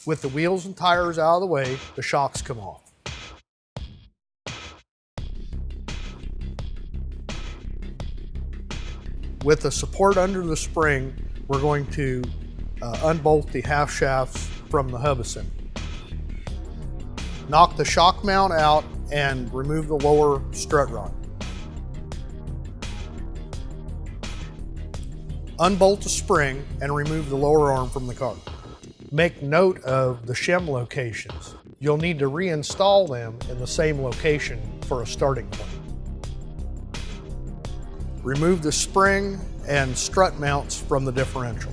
With the wheels and tires out of the way, the shocks come off. With the support under the spring, we're going to unbolt the half shafts from the hub assembly. Knock the shock mount out and remove the lower strut rod. Unbolt the spring and remove the lower arm from the car. Make note of the shim locations. You'll need to reinstall them in the same location for a starting point. Remove the spring and strut mounts from the differential.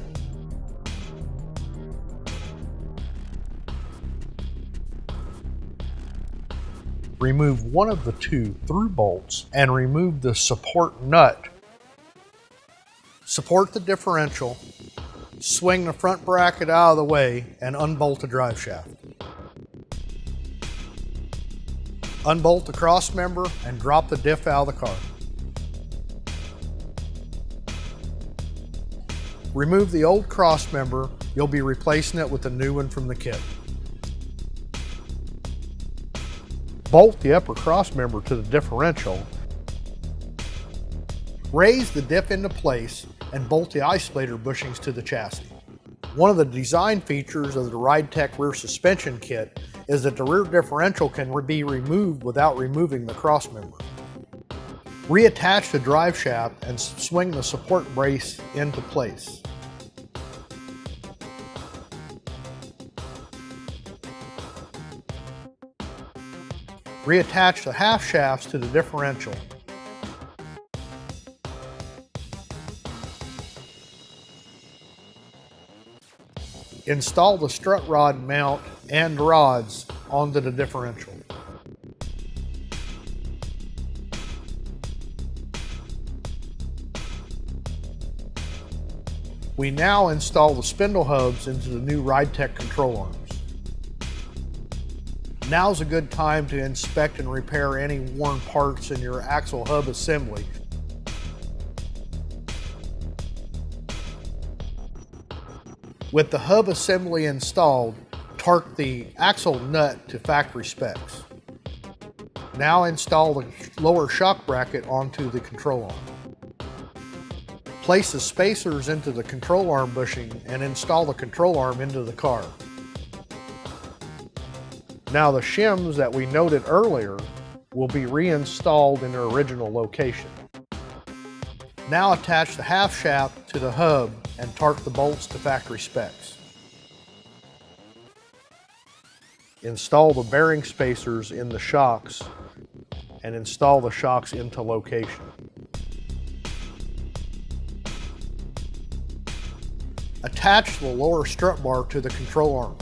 Remove one of the two through bolts and remove the support nut. Support the differential, swing the front bracket out of the way, and unbolt the drive shaft. Unbolt the cross member and drop the diff out of the car. Remove the old cross member. You'll be replacing it with a new one from the kit. Bolt the upper cross member to the differential. Raise the diff into place and bolt the isolator bushings to the chassis. One of the design features of the Ridetech rear suspension kit is that the rear differential can be removed without removing the cross member. Reattach the drive shaft and swing the support brace into place. Reattach the half shafts to the differential. Install the strut rod mount and rods onto the differential. We now install the spindle hubs into the new Ridetech control arms. Now's a good time to inspect and repair any worn parts in your axle hub assembly. With the hub assembly installed, torque the axle nut to factory specs. Now install the lower shock bracket onto the control arm. Place the spacers into the control arm bushing and install the control arm into the car. Now the shims that we noted earlier will be reinstalled in their original location. Now attach the half shaft to the hub and torque the bolts to factory specs. Install the bearing spacers in the shocks and install the shocks into location. Attach the lower strut bar to the control arm.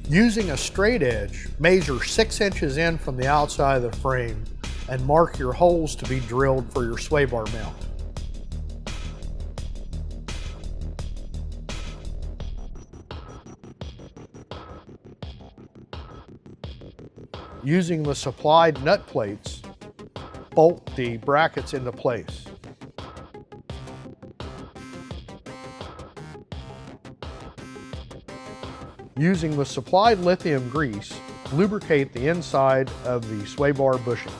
Using a straight edge, measure 6 inches in from the outside of the frame and mark your holes to be drilled for your sway bar mount. Using the supplied nut plates, bolt the brackets into place. Using the supplied lithium grease, lubricate the inside of the sway bar bushing.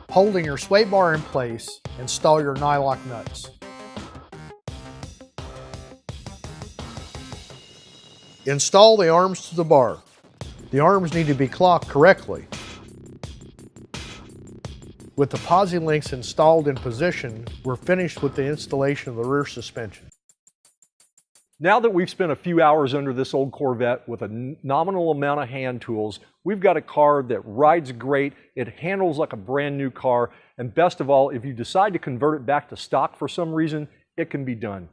Holding your sway bar in place, install your nylock nuts. Install the arms to the bar. The arms need to be clocked correctly. With the posi links installed in position, we're finished with the installation of the rear suspension. Now that we've spent a few hours under this old Corvette with a nominal amount of hand tools, we've got a car that rides great, it handles like a brand new car, and best of all, if you decide to convert it back to stock for some reason, it can be done.